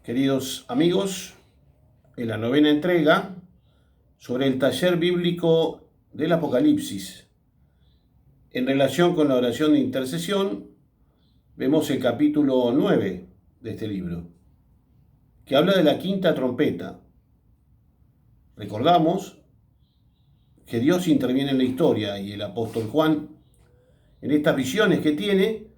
Queridos amigos, en la novena entrega sobre el taller bíblico del Apocalipsis, en relación con la oración de intercesión, vemos el capítulo 9 de este libro, que habla de la quinta trompeta. Recordamos que Dios interviene en la historia y el apóstol Juan, en estas visiones que tiene,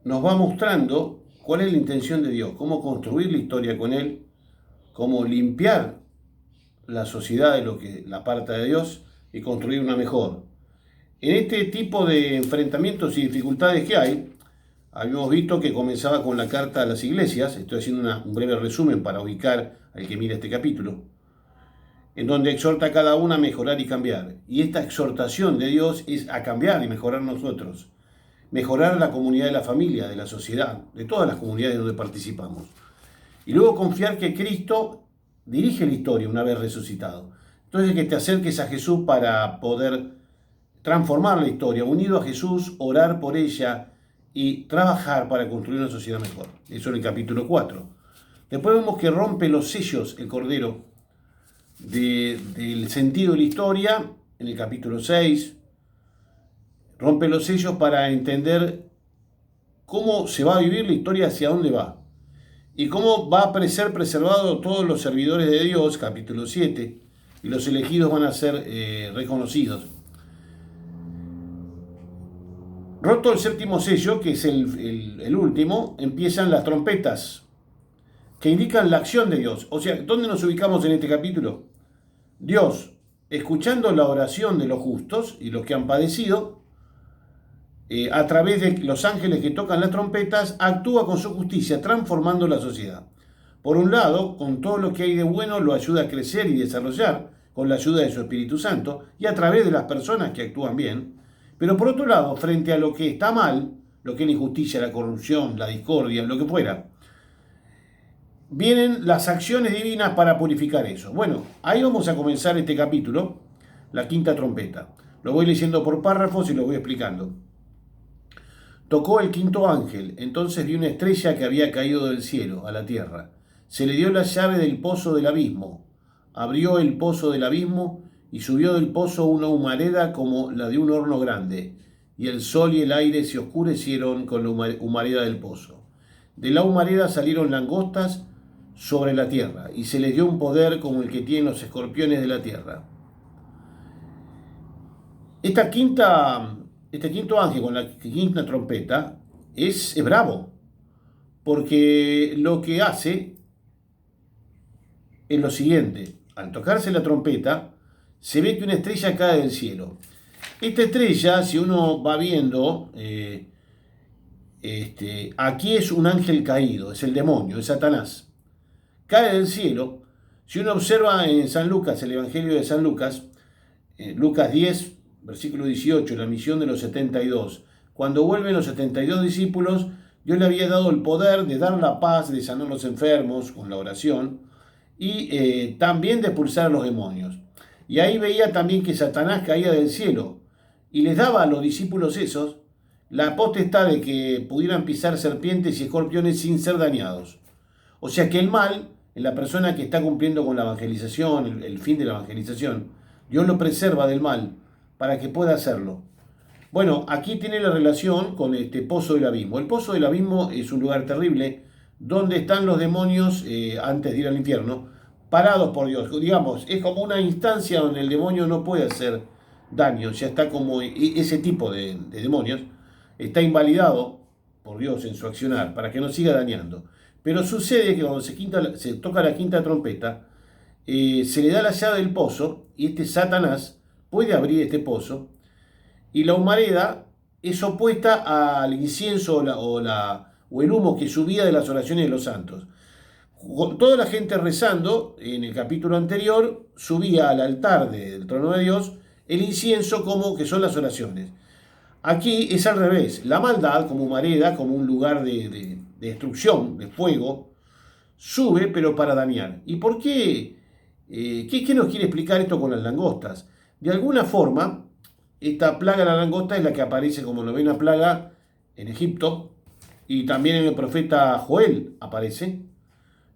nos va mostrando cuál es la intención de Dios, cómo construir la historia con Él, cómo limpiar la sociedad de lo que la aparta de Dios y construir una mejor. En este tipo de enfrentamientos y dificultades que hay, habíamos visto que comenzaba con la carta a las iglesias. Estoy haciendo un breve resumen para ubicar al que mira este capítulo, en donde exhorta a cada una a mejorar y cambiar. Y esta exhortación de Dios es a cambiar y mejorar nosotros, mejorar la comunidad de la familia, de la sociedad, de todas las comunidades donde participamos. Y luego confiar que Cristo dirige la historia una vez resucitado. Entonces que te acerques a Jesús para poder transformar la historia, unido a Jesús, orar por ella y trabajar para construir una sociedad mejor. Eso en el capítulo 4. Después vemos que rompe los sellos el Cordero del sentido de la historia en el capítulo 6. Rompe los sellos para entender cómo se va a vivir la historia, hacia dónde va. Y cómo va a ser preservado todos los servidores de Dios, capítulo 7, y los elegidos van a ser reconocidos. Roto el séptimo sello, que es el último, empiezan las trompetas, que indican la acción de Dios. O sea, ¿dónde nos ubicamos en este capítulo? Dios, escuchando la oración de los justos y los que han padecido, a través de los ángeles que tocan las trompetas, actúa con su justicia, transformando la sociedad. Por un lado, con todo lo que hay de bueno, lo ayuda a crecer y desarrollar, con la ayuda de su Espíritu Santo, y a través de las personas que actúan bien. Pero por otro lado, frente a lo que está mal, lo que es la injusticia, la corrupción, la discordia, lo que fuera, vienen las acciones divinas para purificar eso. Bueno, ahí vamos a comenzar este capítulo, la quinta trompeta. Lo voy leyendo por párrafos y lo voy explicando. Tocó el quinto ángel, entonces vi una estrella que había caído del cielo a la tierra. Se le dio la llave del pozo del abismo. Abrió el pozo del abismo y subió del pozo una humareda como la de un horno grande. Y el sol y el aire se oscurecieron con la humareda del pozo. De la humareda salieron langostas sobre la tierra y se les dio un poder como el que tienen los escorpiones de la tierra. Este quinto ángel con la quinta trompeta es bravo, porque lo que hace es lo siguiente: al tocarse la trompeta, se ve que una estrella cae del cielo. Esta estrella, si uno va viendo, aquí es un ángel caído, es el demonio, es Satanás. Cae del cielo. Si uno observa en San Lucas, el Evangelio de San Lucas, Lucas 10, versículo 18, la misión de los 72. Cuando vuelven los 72 discípulos, Dios le había dado el poder de dar la paz, de sanar a los enfermos con la oración y también de expulsar a los demonios. Y ahí veía también que Satanás caía del cielo y les daba a los discípulos esos la potestad de que pudieran pisar serpientes y escorpiones sin ser dañados. O sea que el mal, en la persona que está cumpliendo con la evangelización, el fin de la evangelización, Dios lo preserva del mal para que pueda hacerlo. Bueno, aquí tiene la relación con este pozo del abismo. El pozo del abismo es un lugar terrible donde están los demonios antes de ir al infierno, parados por Dios. Digamos, es como una instancia donde el demonio no puede hacer daño. Ya está como ese tipo de demonios, está invalidado por Dios en su accionar para que no siga dañando. Pero sucede que cuando se toca la quinta trompeta, se le da la llave del pozo y este Satanás puede abrir este pozo, y la humareda es opuesta al incienso o el humo que subía de las oraciones de los santos. Toda la gente rezando, en el capítulo anterior, subía al altar del trono de Dios el incienso como que son las oraciones. Aquí es al revés. La maldad, como humareda, como un lugar de destrucción, de fuego, sube pero para dañar. ¿Y por qué? ¿Qué nos quiere explicar esto con las langostas? De alguna forma, esta plaga de la langosta es la que aparece como novena plaga en Egipto, y también en el profeta Joel aparece,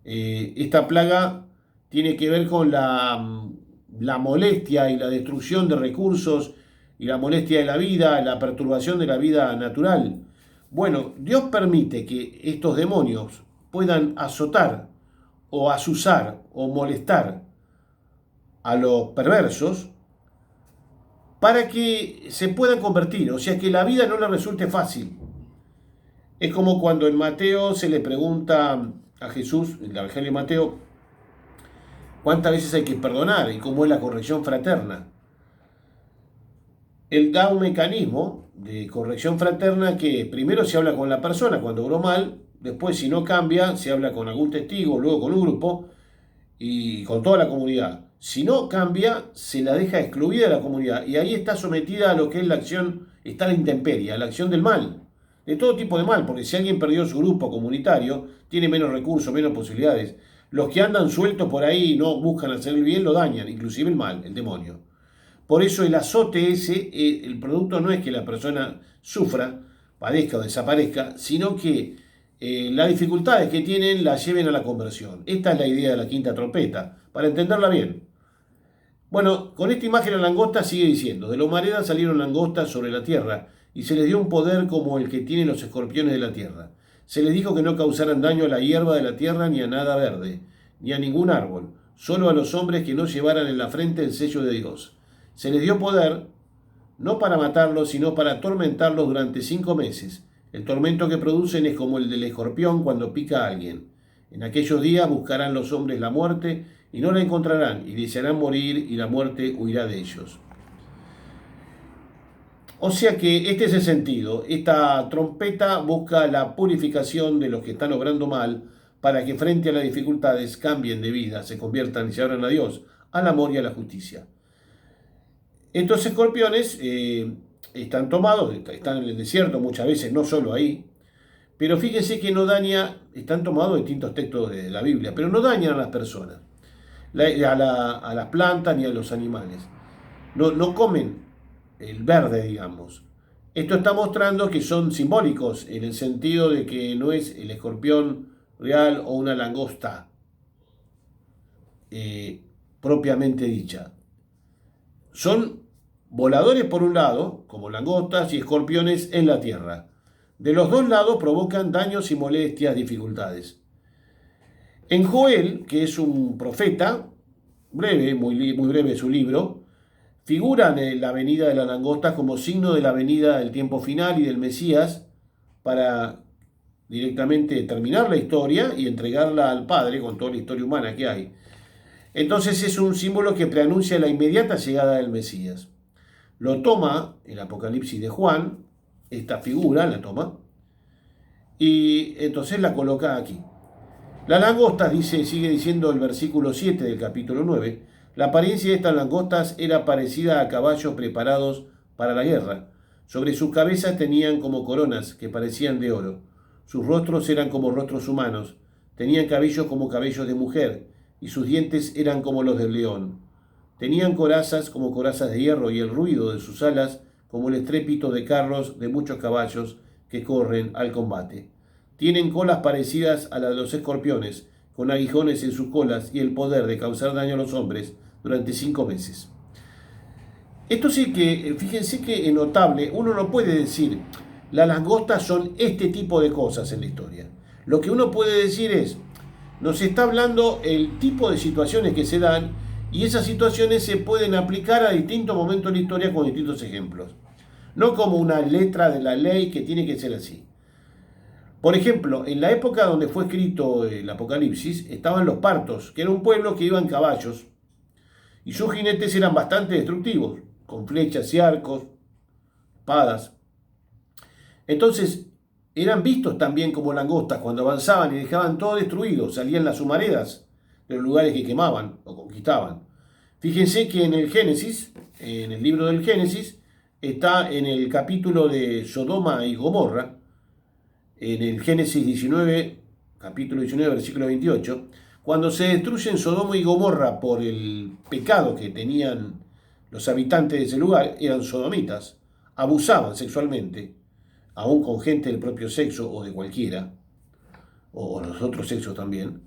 Esta plaga tiene que ver con la molestia y la destrucción de recursos y la molestia de la vida, la perturbación de la vida natural. Bueno, Dios permite que estos demonios puedan azotar o azuzar o molestar a los perversos para que se puedan convertir, o sea, que la vida no les resulte fácil. Es como cuando en Mateo se le pregunta a Jesús, en el Evangelio de Mateo, cuántas veces hay que perdonar y cómo es la corrección fraterna. Él da un mecanismo de corrección fraterna que primero se habla con la persona cuando obró mal, después si no cambia se habla con algún testigo, luego con un grupo y con toda la comunidad. Si no cambia, se la deja excluida de la comunidad y ahí está sometida a lo que es la acción, está la intemperie, a la acción del mal, de todo tipo de mal, porque si alguien perdió su grupo comunitario, tiene menos recursos, menos posibilidades. Los que andan sueltos por ahí y no buscan hacer el bien, lo dañan, inclusive el mal, el demonio. Por eso el azote ese, el producto no es que la persona sufra, padezca o desaparezca, sino que las dificultades que tienen la lleven a la conversión. Esta es la idea de la quinta trompeta, para entenderla bien. Bueno, con esta imagen la langosta sigue diciendo, de la humareda salieron langostas sobre la tierra, y se les dio un poder como el que tienen los escorpiones de la tierra. Se les dijo que no causaran daño a la hierba de la tierra ni a nada verde, ni a ningún árbol, solo a los hombres que no llevaran en la frente el sello de Dios. Se les dio poder no para matarlos, sino para atormentarlos durante 5 meses. El tormento que producen es como el del escorpión cuando pica a alguien. En aquellos días buscarán los hombres la muerte y no la encontrarán, y desearán morir y la muerte huirá de ellos. O sea que este es el sentido. Esta trompeta busca la purificación de los que están obrando mal para que frente a las dificultades cambien de vida, se conviertan y se abran a Dios, al amor y a la justicia. Estos escorpiones están tomados, están en el desierto muchas veces, no solo ahí, pero fíjense que no daña, están tomados de distintos textos de la Biblia, pero no dañan a las personas, a las plantas ni a los animales. No comen el verde, digamos. Esto está mostrando que son simbólicos en el sentido de que no es el escorpión real o una langosta propiamente dicha. Son voladores por un lado, como langostas y escorpiones en la tierra. De los dos lados provocan daños y molestias, dificultades. En Joel, que es un profeta, breve, muy breve su libro, figuran la venida de las langostas como signo de la venida del tiempo final y del Mesías para directamente terminar la historia y entregarla al Padre con toda la historia humana que hay. Entonces es un símbolo que preanuncia la inmediata llegada del Mesías. Lo toma el Apocalipsis de Juan, esta figura la toma, y entonces la coloca aquí. Las langostas, sigue diciendo el versículo 7 del capítulo 9, la apariencia de estas langostas era parecida a caballos preparados para la guerra. Sobre sus cabezas tenían como coronas que parecían de oro. Sus rostros eran como rostros humanos, tenían cabellos como cabellos de mujer, y sus dientes eran como los del león. Tenían corazas como corazas de hierro, y el ruido de sus alas como el estrépito de carros de muchos caballos que corren al combate. Tienen colas parecidas a las de los escorpiones, con aguijones en sus colas y el poder de causar daño a los hombres durante 5 meses. Esto sí que, fíjense que es notable, uno no puede decir, las langostas son este tipo de cosas en la historia. Lo que uno puede decir es, nos está hablando el tipo de situaciones que se dan y esas situaciones se pueden aplicar a distintos momentos de la historia con distintos ejemplos. No como una letra de la ley que tiene que ser así. Por ejemplo, en la época donde fue escrito el Apocalipsis, estaban los partos, que era un pueblo que iba en caballos, y sus jinetes eran bastante destructivos, con flechas y arcos, espadas. Entonces, eran vistos también como langostas cuando avanzaban y dejaban todo destruido, salían las humaredas de los lugares que quemaban o conquistaban. Fíjense que en el Génesis, en el libro del Génesis, está en el capítulo de Sodoma y Gomorra, en el Génesis 19, capítulo 19, versículo 28, cuando se destruyen Sodoma y Gomorra por el pecado que tenían los habitantes de ese lugar, eran sodomitas, abusaban sexualmente, aún con gente del propio sexo o de cualquiera, o los otros sexos también.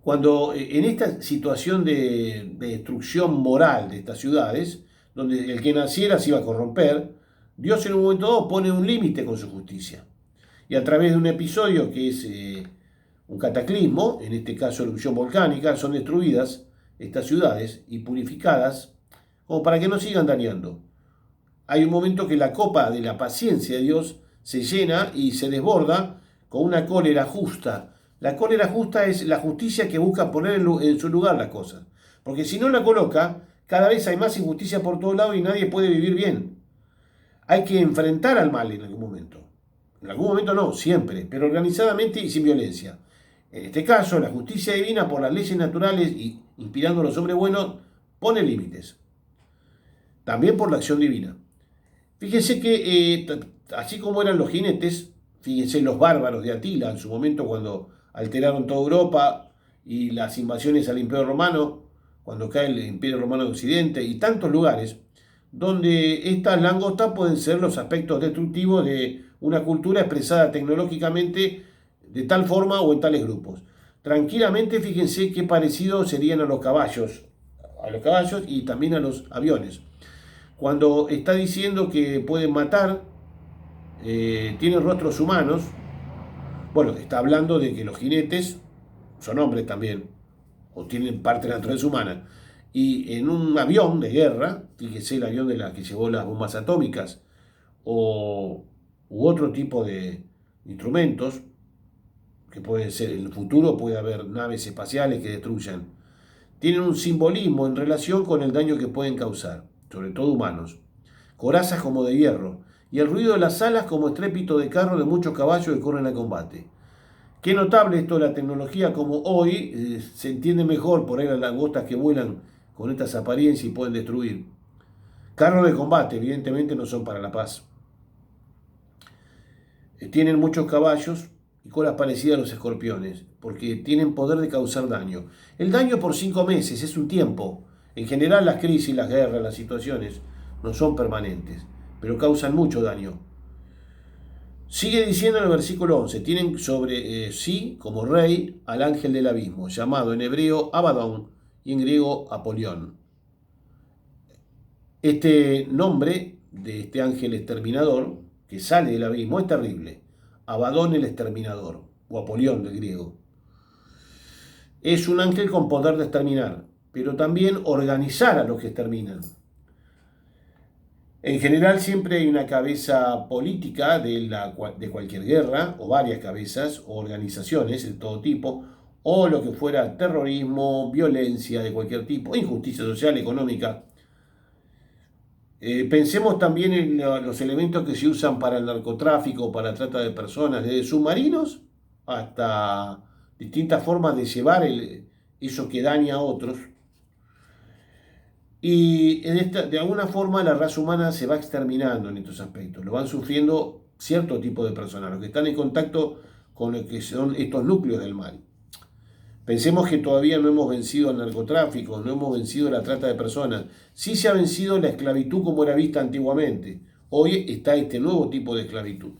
Cuando en esta situación de destrucción moral de estas ciudades, donde el que naciera se iba a corromper, Dios en un momento dado pone un límite con su justicia. Y a través de un episodio que es un cataclismo, en este caso erupción volcánica, son destruidas estas ciudades y purificadas como para que no sigan dañando. Hay un momento que la copa de la paciencia de Dios se llena y se desborda con una cólera justa. La cólera justa es la justicia que busca poner en su lugar las cosas. Porque si no la coloca, cada vez hay más injusticia por todos lados y nadie puede vivir bien. Hay que enfrentar al mal en algún momento. En algún momento no, siempre, pero organizadamente y sin violencia. En este caso, la justicia divina por las leyes naturales y inspirando a los hombres buenos pone límites. También por la acción divina. Fíjense que así como eran los jinetes, fíjense los bárbaros de Atila en su momento cuando alteraron toda Europa y las invasiones al Imperio Romano, cuando cae el Imperio Romano de Occidente y tantos lugares donde estas langostas pueden ser los aspectos destructivos de una cultura expresada tecnológicamente de tal forma o en tales grupos. Tranquilamente, fíjense qué parecidos serían a los caballos y también a los aviones. Cuando está diciendo que pueden matar, tienen rostros humanos, bueno, está hablando de que los jinetes son hombres también, o tienen parte de la naturaleza humana. Y en un avión de guerra, fíjese el avión de la que llevó las bombas atómicas, u otro tipo de instrumentos, que pueden ser, en el futuro puede haber naves espaciales que destruyan, tienen un simbolismo en relación con el daño que pueden causar, sobre todo humanos. Corazas como de hierro, y el ruido de las alas como estrépito de carro de muchos caballos que corren al combate. Qué notable esto de la tecnología, como hoy se entiende mejor por ahí las langostas que vuelan con estas apariencias y pueden destruir. Carros de combate, evidentemente, no son para la paz. Tienen muchos caballos y colas parecidas a los escorpiones, porque tienen poder de causar daño. El daño por 5 meses es un tiempo. En general las crisis, las guerras, las situaciones no son permanentes, pero causan mucho daño. Sigue diciendo en el versículo 11, tienen sobre sí como rey al ángel del abismo, llamado en hebreo Abadón y en griego Apolión. Este nombre de este ángel exterminador que sale del abismo es terrible. Abadón el exterminador, o Apolión del griego. Es un ángel con poder de exterminar, pero también organizar a los que exterminan. En general siempre hay una cabeza política de cualquier guerra, o varias cabezas, o organizaciones de todo tipo, o lo que fuera terrorismo, violencia de cualquier tipo, injusticia social, económica. Pensemos también en los elementos que se usan para el narcotráfico, para la trata de personas, desde submarinos hasta distintas formas de llevar eso que daña a otros. Y de alguna forma la raza humana se va exterminando en estos aspectos. Lo van sufriendo cierto tipo de personas, los que están en contacto con lo que son estos núcleos del mal. Pensemos que todavía no hemos vencido al narcotráfico, no hemos vencido la trata de personas. Sí se ha vencido la esclavitud como era vista antiguamente. Hoy está este nuevo tipo de esclavitud.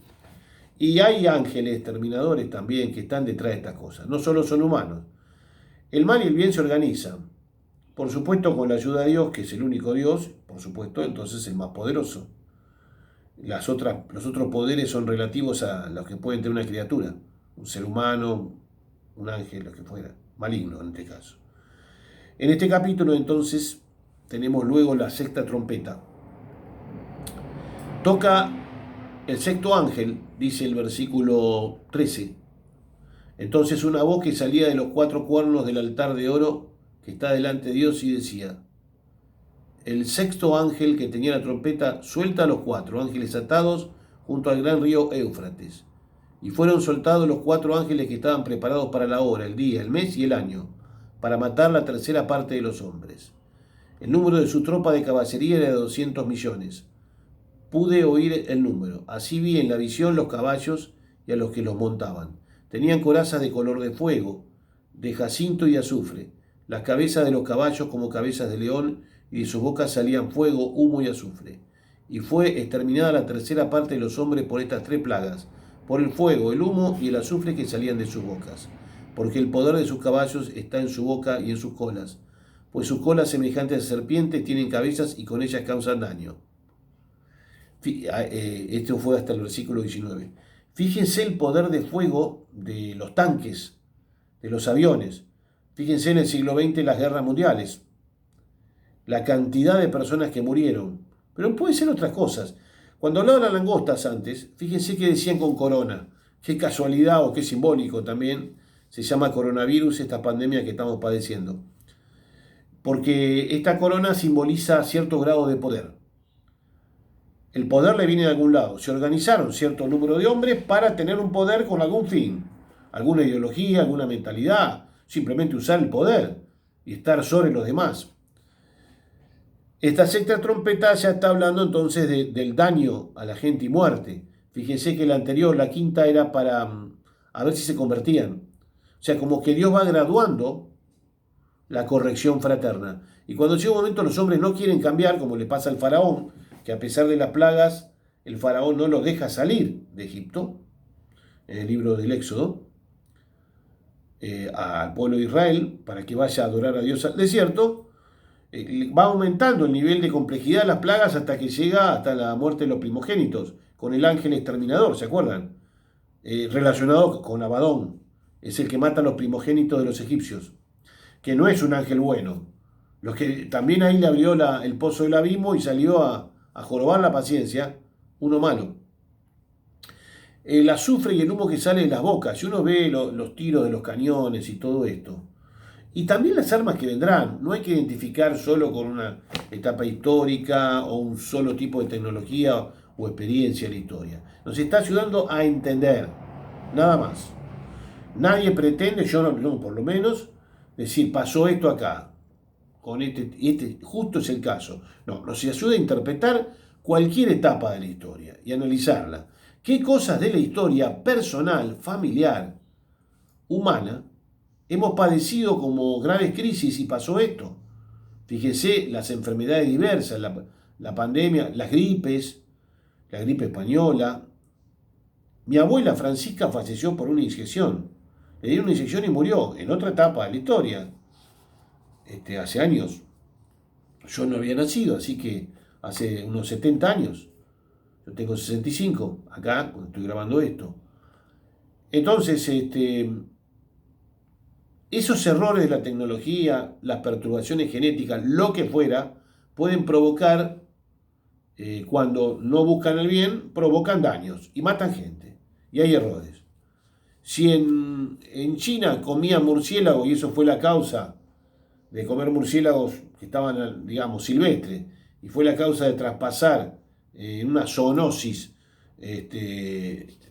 Y hay ángeles exterminadores también que están detrás de estas cosas. No solo son humanos. El mal y el bien se organizan. Por supuesto con la ayuda de Dios, que es el único Dios, por supuesto, entonces el más poderoso. Los otros poderes son relativos a los que pueden tener una criatura, un ser humano, un ángel, lo que fuera, maligno en este caso. En este capítulo entonces tenemos luego la sexta trompeta. Toca el sexto ángel, dice el versículo 13. Entonces una voz que salía de los 4 cuernos del altar de oro que está delante de Dios y decía, el sexto ángel que tenía la trompeta suelta a los 4 ángeles atados junto al gran río Éufrates. Y fueron soltados los 4 ángeles que estaban preparados para la hora, el día, el mes y el año, para matar la tercera parte de los hombres. El número de su tropa de caballería era de 200 millones. Pude oír el número. Así vi en la visión los caballos y a los que los montaban. Tenían corazas de color de fuego, de jacinto y azufre. Las cabezas de los caballos como cabezas de león, y de sus bocas salían fuego, humo y azufre. Y fue exterminada la tercera parte de los hombres por estas 3 plagas, por el fuego, el humo y el azufre que salían de sus bocas. porque el poder de sus caballos está en su boca y en sus colas, pues sus colas semejantes a serpientes tienen cabezas y con ellas causan daño. Esto fue hasta el versículo 19. Fíjense el poder de fuego de los tanques, de los aviones. Fíjense en el siglo XX las guerras mundiales, la cantidad de personas que murieron. Pero puede ser otras cosas. Cuando hablaban de las langostas antes, fíjense que decían con corona. Qué casualidad o qué simbólico también se llama coronavirus esta pandemia que estamos padeciendo. Porque esta corona simboliza cierto grado de poder. El poder le viene de algún lado. Se organizaron cierto número de hombres para tener un poder con algún fin, alguna ideología, alguna mentalidad, simplemente usar el poder y estar sobre los demás. Esta sexta trompeta ya está hablando entonces del daño a la gente y muerte. Fíjense que la anterior, la quinta, era para a ver si se convertían. O sea, como que Dios va graduando la corrección fraterna. Y cuando llega un momento los hombres no quieren cambiar, como le pasa al faraón, que a pesar de las plagas, el faraón no los deja salir de Egipto, en el libro del Éxodo, al pueblo de Israel, para que vaya a adorar a Dios al desierto. Va aumentando el nivel de complejidad de las plagas hasta que llega hasta la muerte de los primogénitos, con el ángel exterminador, ¿se acuerdan? Relacionado con Abadón, es el que mata a los primogénitos de los egipcios, que no es un ángel bueno. Los que también ahí le abrió el pozo del abismo y salió a jorobar la paciencia, uno malo. El azufre y el humo que sale de las bocas, si uno ve los tiros de los cañones y todo esto, y también las armas que vendrán, no hay que identificar solo con una etapa histórica o un solo tipo de tecnología o experiencia en la historia. Nos está ayudando a entender, nada más. Nadie pretende, yo no por lo menos, decir pasó esto acá, con este justo es el caso. No, nos ayuda a interpretar cualquier etapa de la historia y analizarla. ¿Qué cosas de la historia personal, familiar, humana, hemos padecido como graves crisis y pasó esto? Fíjese las enfermedades diversas, la pandemia, las gripes, la gripe española. Mi abuela Francisca falleció por una inyección. Le dieron una inyección y murió en otra etapa de la historia. Hace años. Yo no había nacido, así que hace unos 70 años. Yo tengo 65 acá, cuando estoy grabando esto. Entonces, esos errores de la tecnología, las perturbaciones genéticas, lo que fuera, pueden provocar, cuando no buscan el bien, provocan daños y matan gente. Y hay errores. Si en China comían murciélago y eso fue la causa de comer murciélagos que estaban, digamos, silvestres, y fue la causa de traspasar en una zoonosis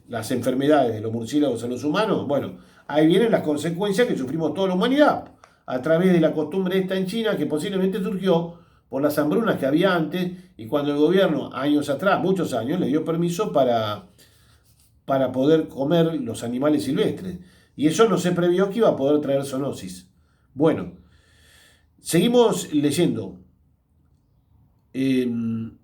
las enfermedades de los murciélagos a los humanos, bueno, ahí vienen las consecuencias que sufrimos toda la humanidad, a través de la costumbre esta en China, que posiblemente surgió por las hambrunas que había antes, y cuando el gobierno, años atrás, muchos años, le dio permiso para poder comer los animales silvestres. Y eso no se previó que iba a poder traer zoonosis. Bueno, seguimos leyendo. En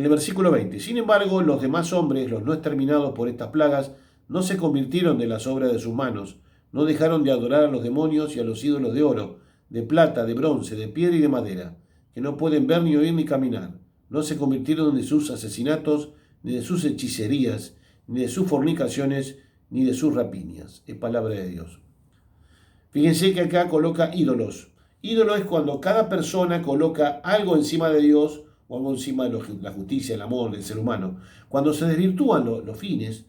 el versículo 20. Sin embargo, los demás hombres, los no exterminados por estas plagas, no se convirtieron de las obras de sus manos, no dejaron de adorar a los demonios y a los ídolos de oro, de plata, de bronce, de piedra y de madera, que no pueden ver ni oír ni caminar. No se convirtieron de sus asesinatos, ni de sus hechicerías, ni de sus fornicaciones, ni de sus rapiñas. Es palabra de Dios. Fíjense que acá coloca ídolos. Ídolo es cuando cada persona coloca algo encima de Dios o algo encima de la justicia, el amor del ser humano. Cuando se desvirtúan los fines,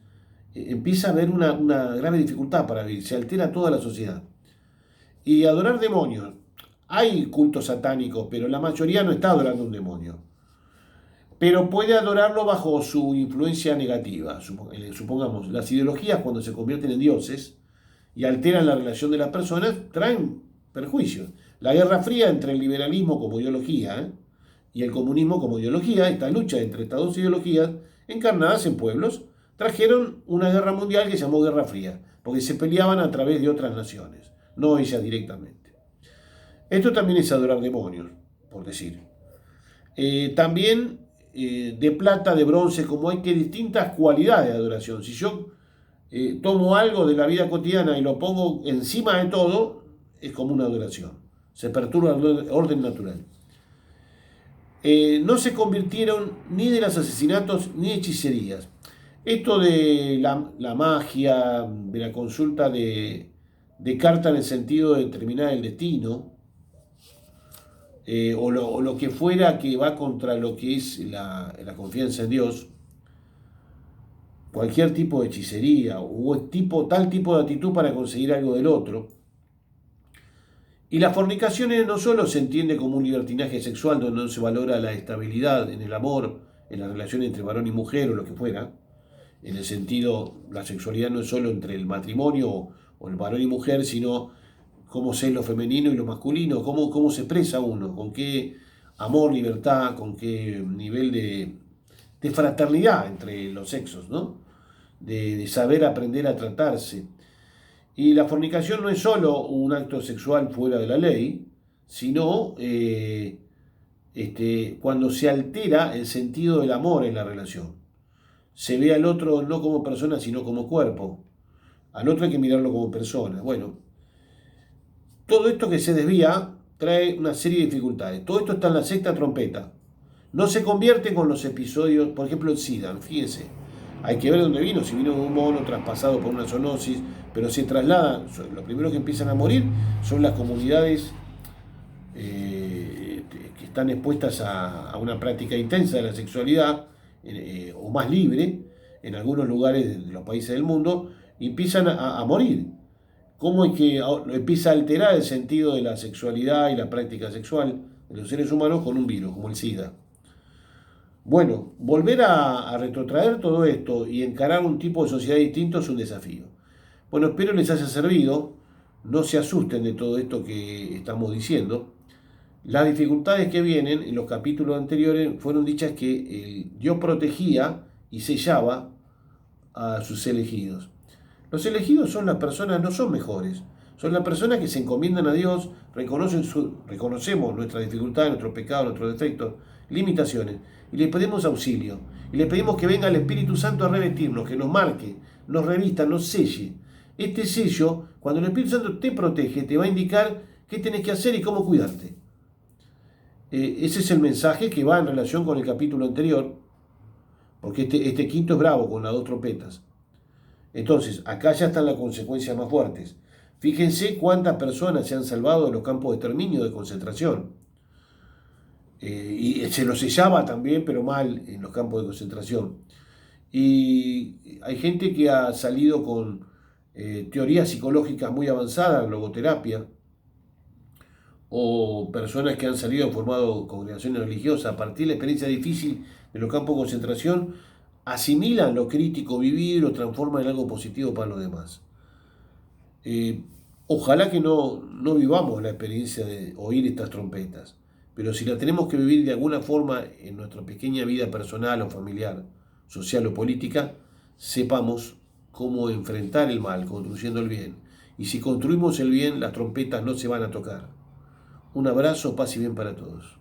empieza a haber una grave dificultad para vivir, se altera toda la sociedad. Y adorar demonios. Hay cultos satánicos, pero la mayoría no está adorando un demonio. Pero puede adorarlo bajo su influencia negativa. Supongamos, las ideologías cuando se convierten en dioses y alteran la relación de las personas, traen perjuicios. La Guerra Fría entre el liberalismo como ideología y el comunismo como ideología, esta lucha entre estas dos ideologías encarnadas en pueblos, trajeron una guerra mundial que se llamó Guerra Fría, porque se peleaban a través de otras naciones, no ellas directamente. Esto también es adorar demonios, por decir. También de plata, de bronce, como hay que distintas cualidades de adoración. Si yo tomo algo de la vida cotidiana y lo pongo encima de todo, es como una adoración. Se perturba el orden natural. No se convirtieron ni de los asesinatos ni hechicerías. Esto de la magia, de la consulta de carta en el sentido de determinar el destino, o lo que fuera que va contra lo que es la confianza en Dios, cualquier tipo de hechicería o tal tipo de actitud para conseguir algo del otro. Y la fornicación no solo se entiende como un libertinaje sexual donde no se valora la estabilidad en el amor, en la relación entre varón y mujer o lo que fuera, en el sentido, la sexualidad no es solo entre el matrimonio o el varón y mujer, sino cómo es lo femenino y lo masculino, cómo se expresa uno, con qué amor, libertad, con qué nivel de fraternidad entre los sexos, ¿no? De saber aprender a tratarse. Y la fornicación no es solo un acto sexual fuera de la ley, sino cuando se altera el sentido del amor en la relación. Se ve al otro no como persona, sino como cuerpo. Al otro hay que mirarlo como persona. Bueno, todo esto que se desvía trae una serie de dificultades. Todo esto está en la sexta trompeta. No se convierte con los episodios, por ejemplo, el SIDA, fíjense. Hay que ver dónde vino, si vino de un mono traspasado por una zoonosis, pero se traslada, lo primero que empiezan a morir son las comunidades que están expuestas a una práctica intensa de la sexualidad, o más libre, en algunos lugares de los países del mundo, y empiezan a morir. ¿Cómo es que empieza a alterar el sentido de la sexualidad y la práctica sexual de los seres humanos con un virus, como el SIDA? Bueno, volver a retrotraer todo esto y encarar un tipo de sociedad distinto es un desafío. Bueno, espero les haya servido. No se asusten de todo esto que estamos diciendo. Las dificultades que vienen en los capítulos anteriores fueron dichas que Dios protegía y sellaba a sus elegidos. Los elegidos son las personas, no son mejores, son las personas que se encomiendan a Dios, reconocemos nuestras dificultades, nuestros pecados, nuestros defectos, limitaciones, y le pedimos auxilio, y le pedimos que venga el Espíritu Santo a revestirnos, que nos marque, nos revista, nos selle. Este sello, cuando el Espíritu Santo te protege, te va a indicar qué tenés que hacer y cómo cuidarte. Ese es el mensaje que va en relación con el capítulo anterior, porque este quinto es bravo con las dos trompetas. Entonces, acá ya están las consecuencias más fuertes. Fíjense cuántas personas se han salvado de los campos de exterminio, de concentración. Y se los sellaba también, pero mal, en los campos de concentración. Y hay gente que ha salido con teorías psicológicas muy avanzadas, logoterapia, o personas que han salido y formado congregaciones religiosas a partir de la experiencia difícil de los campos de concentración, asimilan lo crítico vivido y lo transforman en algo positivo para los demás. Ojalá que no vivamos la experiencia de oír estas trompetas, pero si la tenemos que vivir de alguna forma en nuestra pequeña vida personal o familiar, social o política, sepamos cómo enfrentar el mal construyendo el bien. Y si construimos el bien, las trompetas no se van a tocar. Un abrazo, paz y bien para todos.